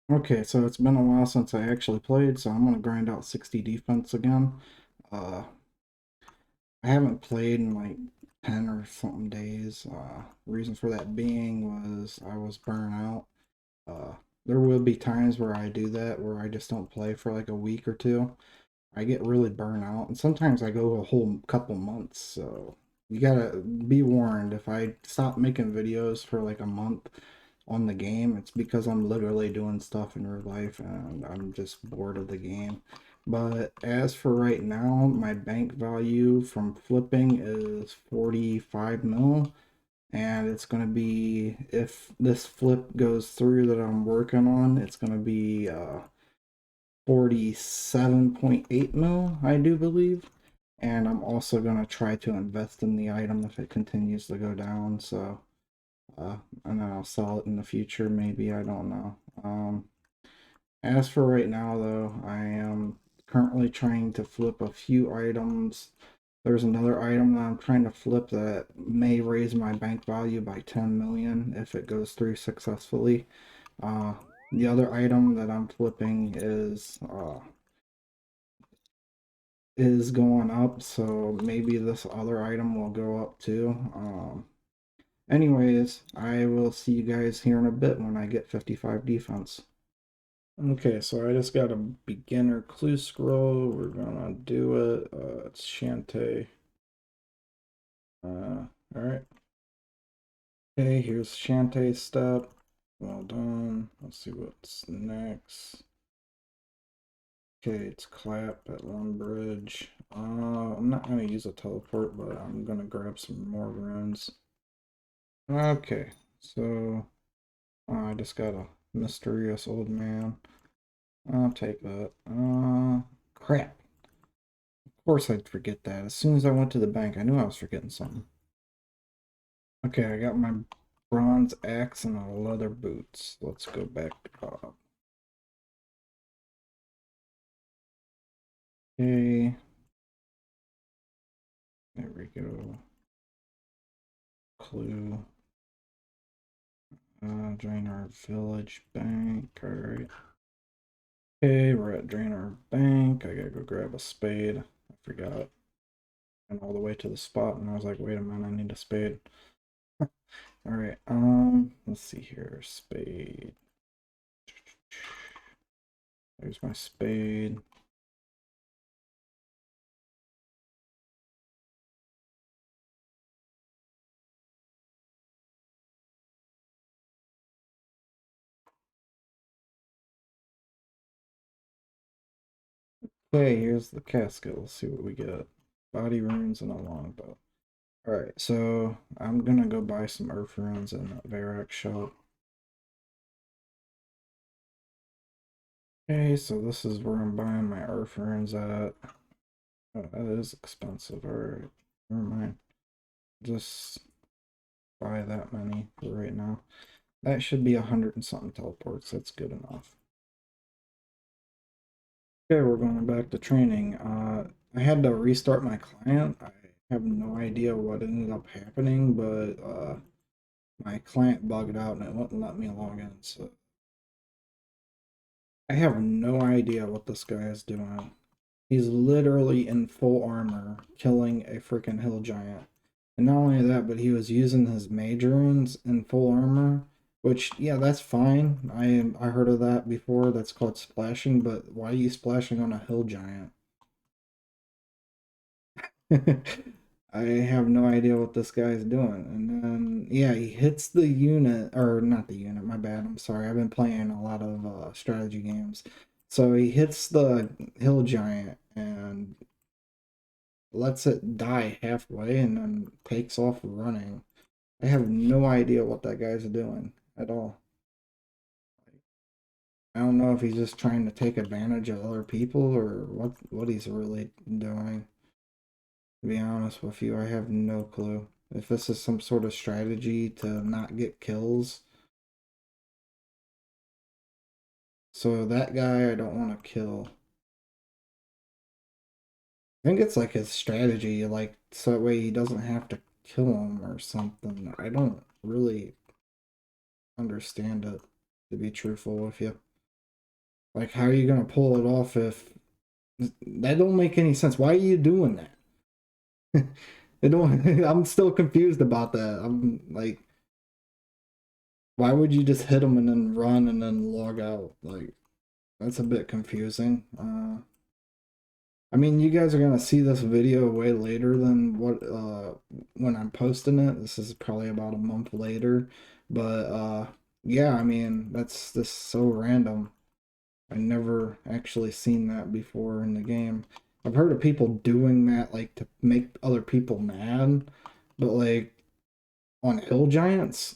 Okay, so it's been a while since I actually played, so I'm gonna grind out 60 defense again. Uh, I haven't played in like 10 or something days. Reason for that being was I was burnt out. Uh, there will be times where I do that, where I just don't play for like a week or two. I get really burnt out, and sometimes I go a whole couple months. So you gotta be warned. If I stop making videos for like a month on the game, it's because I'm literally doing stuff in real life and I'm just bored of the game. But as for right now, my bank value from flipping is 45 mil, and it's gonna be, if this flip goes through that I'm working on, it's gonna be 47.8 mil, I do believe. And I'm also gonna try to invest in the item if it continues to go down. So, uh, and then I'll sell it in the future, maybe. I don't know. As for right now, though, I am currently trying to flip a few items. There's another item that I'm trying to flip that may raise my bank value by 10 million if it goes through successfully. Uh, the other item that I'm flipping is going up, so maybe this other item will go up too. Anyways, I will see you guys here in a bit when I get 55 defense. Okay, so I just got a beginner clue scroll. We're gonna do it. It's Shantae. All right. Okay, here's Shantae's step. Well done. Let's see what's next. Okay, it's clap at Long Bridge. I'm not gonna use a teleport, but I'm gonna grab some more runes. Okay, so I just got a mysterious old man. I'll take that. Crap. Of course I'd forget that. As soon as I went to the bank, I knew I was forgetting something. Okay, I got my bronze axe and a leather boots. Let's go back to Bob. Okay, there we go. Clue. Drain our village bank. Alright. Okay, we're at Drain our bank. I gotta go grab a spade. I forgot. And all the way to the spot, and I was like, wait a minute, I need a spade. Alright, let's see here. Spade. There's my spade. Okay, here's the casket. Let's see what we get. Body runes and a longbow. Alright, so I'm gonna go buy some earth runes in the Varrock shop. Okay, so this is where I'm buying my earth runes at. Oh, that is expensive. Alright, never mind. Just buy that many for right now. That should be 100 and something teleports. That's good enough. Okay, we're going back to training. I had to restart my client. I have no idea what ended up happening, but my client bugged out and it wouldn't let me log in. So I have no idea what this guy is doing. He's literally in full armor, killing a freaking hill giant. And not only that, but he was using his mage runes in full armor, which, yeah, that's fine. I heard of that before. That's called splashing, but why are you splashing on a hill giant? I have no idea what this guy is doing. And then, yeah, he hits the unit, or not the unit, my bad, I'm sorry. I've been playing a lot of strategy games. So he hits the hill giant and lets it die halfway and then takes off running. I have no idea what that guy's doing at all. I don't know if he's just trying to take advantage of other people or what he's really doing. To be honest with you, I have no clue. If this is some sort of strategy to not get kills. So that guy I don't want to kill. I think it's like his strategy, like so that way he doesn't have to kill him or something. I don't really understand it, to be truthful with you. Like, how are you gonna pull it off if that don't make any sense? Why are you doing that? It don't. I'm still confused about that. I'm like, why would you just hit them and then run and then log out? Like, that's a bit confusing. I mean, you guys are gonna see this video way later than what when I'm posting it. This is probably about a month later, but yeah, I mean, that's just so random. I never actually seen that before in the game. I've heard of people doing that like to make other people mad, but like on Hill Giants,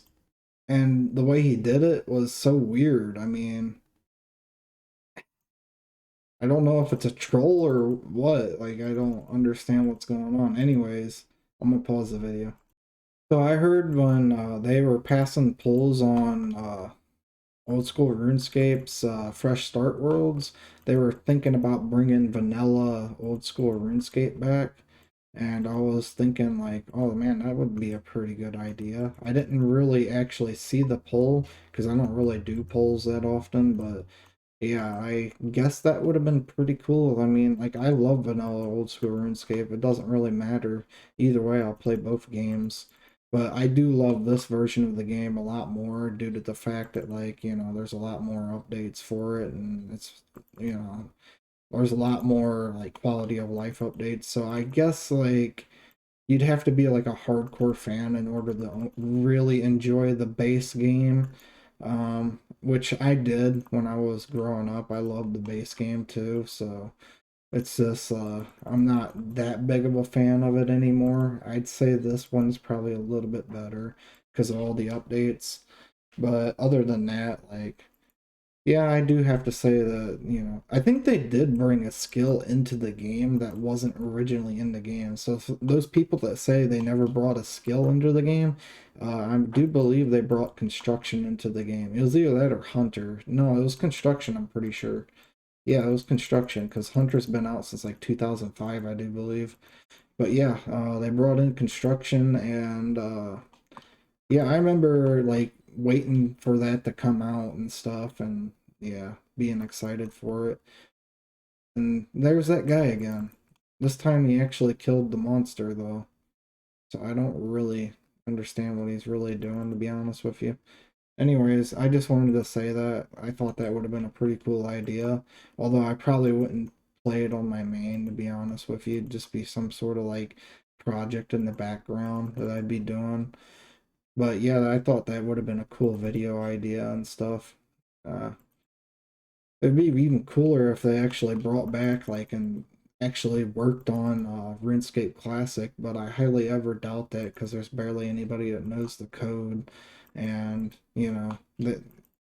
and the way he did it was so weird. I mean, I don't know if it's a troll or what. Like, I don't understand what's going on. Anyways, I'm gonna pause the video. So I heard when they were passing polls on old school RuneScape's fresh start worlds, they were thinking about bringing vanilla old school RuneScape back. And I was thinking like, oh man, that would be a pretty good idea. I didn't really actually see the poll because I don't really do polls that often, but yeah, I guess that would have been pretty cool. I mean, like, I love vanilla old school RuneScape. It doesn't really matter. Either way, I'll play both games. But I do love this version of the game a lot more due to the fact that, like, there's a lot more updates for it, and you know, there's a lot more, like, quality of life updates. So I guess, like, you'd have to be like a hardcore fan in order to really enjoy the base game, which I did when I was growing up. I loved the base game too, so it's just I'm not that big of a fan of it anymore. I'd say this one's probably a little bit better because of all the updates, but other than that, like, yeah, I do have to say that, I think they did bring a skill into the game that wasn't originally in the game. So those people that say they never brought a skill into the game, I do believe they brought construction into the game. It was either that or hunter. No, it was construction, I'm pretty sure. Yeah, it was construction because hunter's been out since like 2005, I do believe. But yeah, they brought in construction and yeah, I remember like waiting for that to come out and stuff, and yeah, being excited for it. And there's that guy again. This time he actually killed the monster though. So I don't really understand what he's really doing, to be honest with you. Anyways, I just wanted to say that I thought that would have been a pretty cool idea. Although I probably wouldn't play it on my main, to be honest with you. It'd just be some sort of like project in the background that I'd be doing. But yeah, I thought that would have been a cool video idea and stuff. Uh, It'd be even cooler if they actually brought back like and actually worked on RuneScape Classic, but I highly ever doubt that because there's barely anybody that knows the code, and that.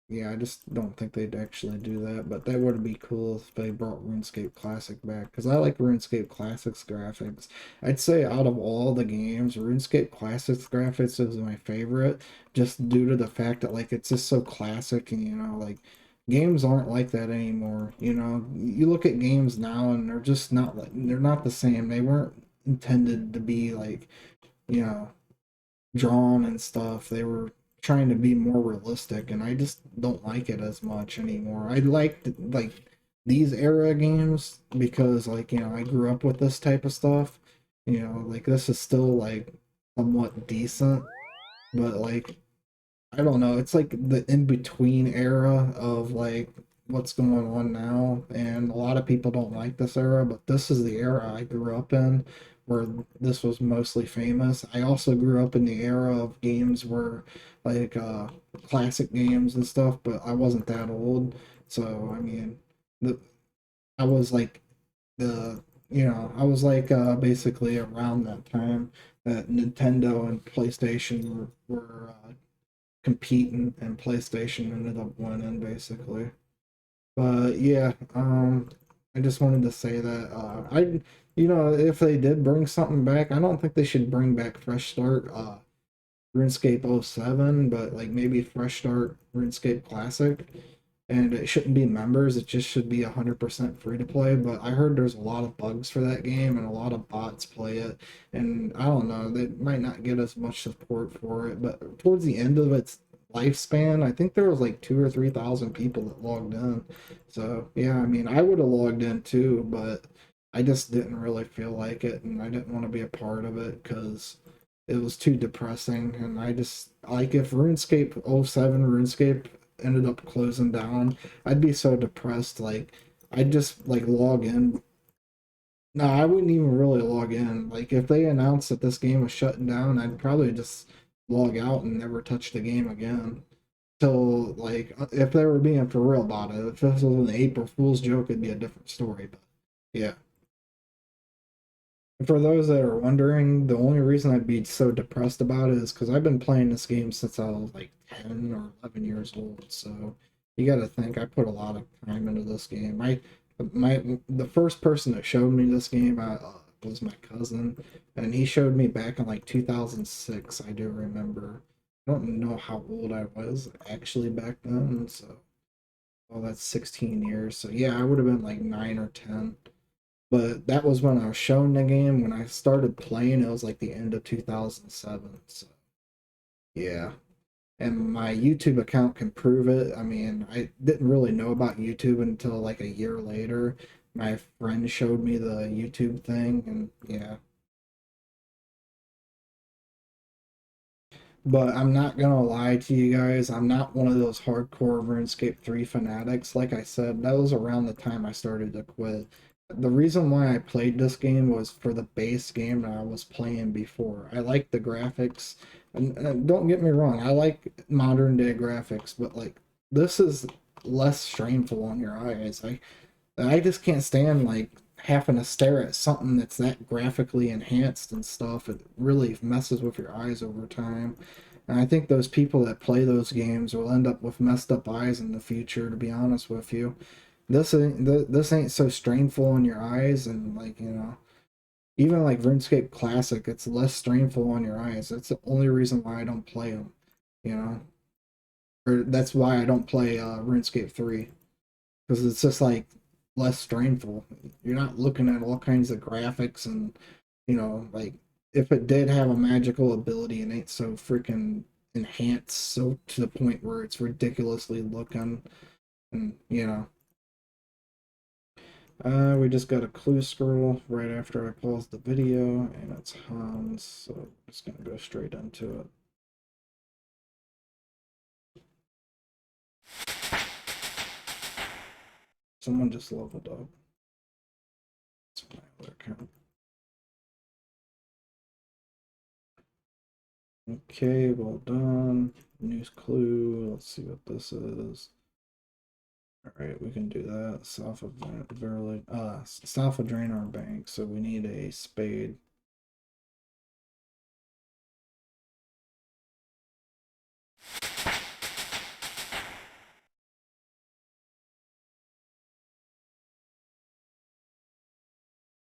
Yeah, I just don't think they'd actually do that, but that would be cool if they brought RuneScape Classic back because I like RuneScape Classic's graphics. I'd say out of all the games, RuneScape Classic's graphics is my favorite, just due to the fact that like it's just so classic and like games aren't like that anymore. You look at games now and they're just not like they're not the same. They weren't intended to be like, you know, drawn and stuff. They were trying to be more realistic and I just don't like it as much anymore. I liked like these era games because like, I grew up with this type of stuff. Like this is still like somewhat decent, but like I don't know. It's like the in between era of like what's going on now, and a lot of people don't like this era, but this is the era I grew up in where this was mostly famous. I also grew up in the era of games where like classic games and stuff, but I wasn't that old. So, I mean, the I was like the I was like basically around that time that Nintendo and PlayStation were competing, and PlayStation ended up winning basically. But yeah, I just wanted to say that if they did bring something back, I don't think they should bring back Fresh Start RuneScape '07, but like maybe Fresh Start RuneScape Classic. And it shouldn't be members, it just should be 100% free to play. But I heard there's a lot of bugs for that game and a lot of bots play it. And I don't know, they might not get as much support for it. But towards the end of its lifespan, I think there was like 2 or 3 thousand people that logged in. So yeah, I mean, I would have logged in too, but I just didn't really feel like it, and I didn't want to be a part of it because it was too depressing. And I just like if RuneScape '07 RuneScape ended up closing down, I'd be so depressed. Like I'd just like log in. No, I wouldn't even really log in. Like if they announced that this game was shutting down, I'd probably just log out and never touch the game again. Till like if they were being for real about it. If this was an April Fool's joke, it'd be a different story. But yeah. For those that are wondering, the only reason I'd be so depressed about it is because I've been playing this game since I was like 10 or 11 years old. So you got to think I put a lot of time into this game. The first person that showed me this game was my cousin, and he showed me back in like 2006. I do remember. I don't know how old I was actually back then. So, well, that's 16 years. So yeah, I would have been like 9 or 10, but that was when I was shown the game. When I started playing, it was like the end of 2007. So yeah, and my YouTube account can prove it. I mean, I didn't really know about YouTube until like a year later. My friend showed me the YouTube thing, and yeah. But I'm not gonna lie to you guys, I'm not one of those hardcore RuneScape 3 fanatics. Like I said, that was around the time I started to quit. The reason why I played this game was for the base game that I was playing before. I like the graphics, and don't get me wrong, I like modern day graphics, but like this is less strainful on your eyes. I just can't stand like having to stare at something that's that graphically enhanced and stuff. It really messes with your eyes over time. And I think those people that play those games will end up with messed up eyes in the future, to be honest with you. This ain't so strainful on your eyes, and like, even like RuneScape Classic, it's less strainful on your eyes. That's the only reason why I don't play them, you know? Or that's why I don't play RuneScape 3, because it's just like less strainful. You're not looking at all kinds of graphics and like if it did have a magical ability and ain't so freaking enhanced so to the point where it's ridiculously looking, and we just got a clue scroll right after I paused the video, and it's Hans, so I'm just gonna go straight into it. Someone just leveled up. It's my other account. Okay, well done. News clue. Let's see what this is. All right, we can do that. South of south of Draenor Bank. So we need a spade.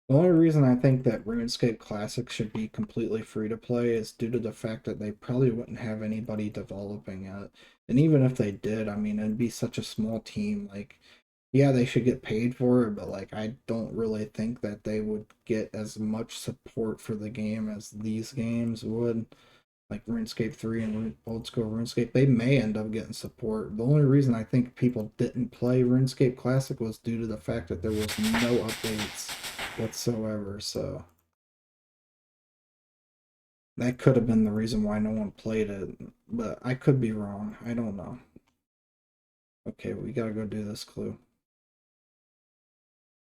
The only reason I think that RuneScape Classic should be completely free to play is due to the fact that they probably wouldn't have anybody developing it. And even if they did, I mean, it'd be such a small team. Like, yeah, they should get paid for it, but like, I don't really think that they would get as much support for the game as these games would. Like RuneScape 3 and old school RuneScape, they may end up getting support. The only reason I think people didn't play RuneScape Classic was due to the fact that there was no updates whatsoever. So that could have been the reason why no one played it, but I could be wrong. I don't know. Okay, we gotta go do this clue.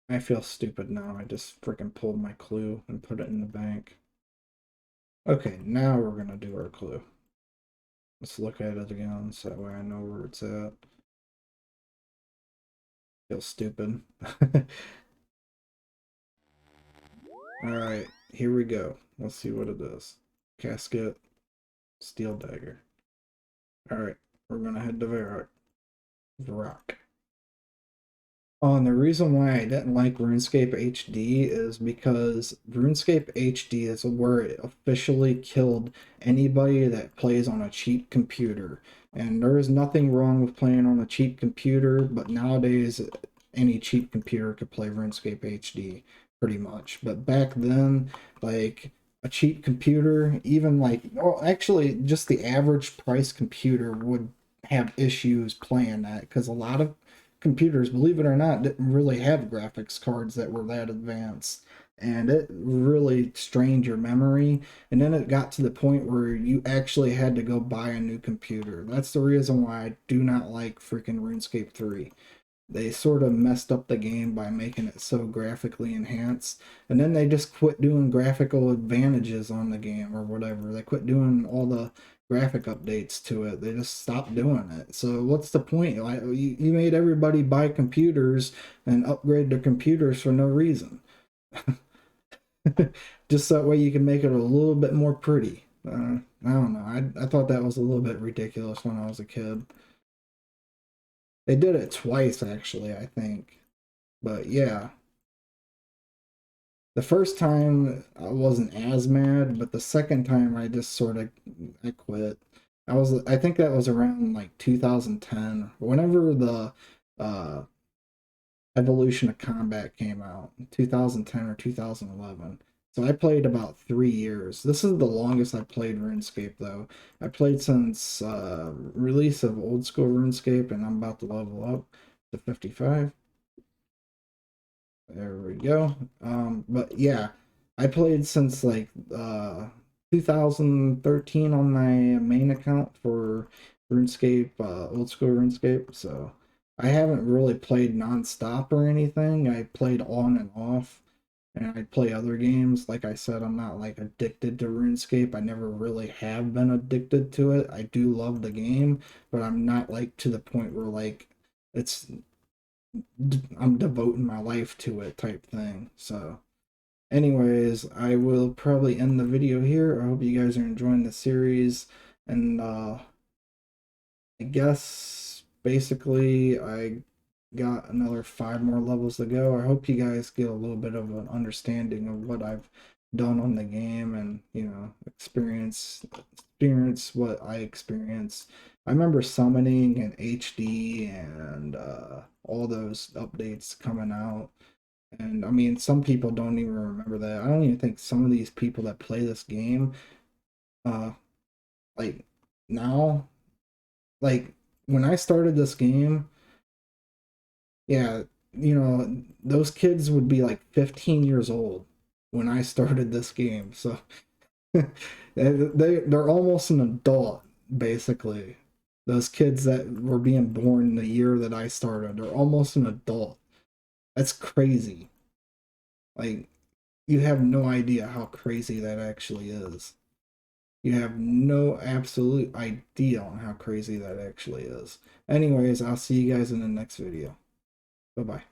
I feel stupid now. I just freaking pulled my clue and put it in the bank. Okay, now we're gonna do our clue. Let's look at it again so that way I know where it's at. Feel stupid. Alright, here we go. Let's see what it is. Casket, steel dagger. Alright, we're gonna head to Varrock. Oh, and the reason why I didn't like RuneScape HD is because RuneScape HD is where it officially killed anybody that plays on a cheap computer. And there is nothing wrong with playing on a cheap computer, but nowadays any cheap computer could play RuneScape HD pretty much. But back then, like a cheap computer, even like, well, actually, just the average price computer would have issues playing that because a lot of computers, believe it or not, didn't really have graphics cards that were that advanced. And it really strained your memory. And then it got to the point where you actually had to go buy a new computer. That's the reason why I do not like freaking RuneScape 3. They sort of messed up the game by making it so graphically enhanced, and then they just quit doing graphical advantages on the game or whatever. They quit doing all the graphic updates to it. They just stopped doing it. So what's the point? Like, you made everybody buy computers and upgrade their computers for no reason. Just that way you can make it a little bit more pretty. I don't know. I thought that was a little bit ridiculous when I was a kid. They did it twice, actually, I think. But yeah, the first time I wasn't as mad, but the second time I just sort of I quit. I think that was around like 2010, whenever the uh, Evolution of Combat came out, 2010 or 2011. So I played about 3 years. This is the longest I played RuneScape though. I played since release of Old School RuneScape, and I'm about to level up to 55. There we go. But yeah, I played since like 2013 on my main account for RuneScape, old school RuneScape. So I haven't really played nonstop or anything. I played on and off, and I play other games. Like I said, I'm not like addicted to RuneScape. I never really have been addicted to it. I do love the game, but I'm not like to the point where like it's I'm devoting my life to it type thing. So, anyways, I will probably end the video here. I hope you guys are enjoying the series, and I guess basically I got another 5 more levels to go. I hope you guys get a little bit of an understanding of what I've done on the game, and experience what I experienced. I remember summoning in HD and all those updates coming out. And I mean, some people don't even remember that. I don't even think some of these people that play this game, uh, like now, like when I started this game, yeah, those kids would be like 15 years old when I started this game. So they're almost an adult, basically. Those kids that were being born the year that I started, they're almost an adult. That's crazy. Like, you have no idea how crazy that actually is. You have no absolute idea on how crazy that actually is. Anyways, I'll see you guys in the next video. Bye bye.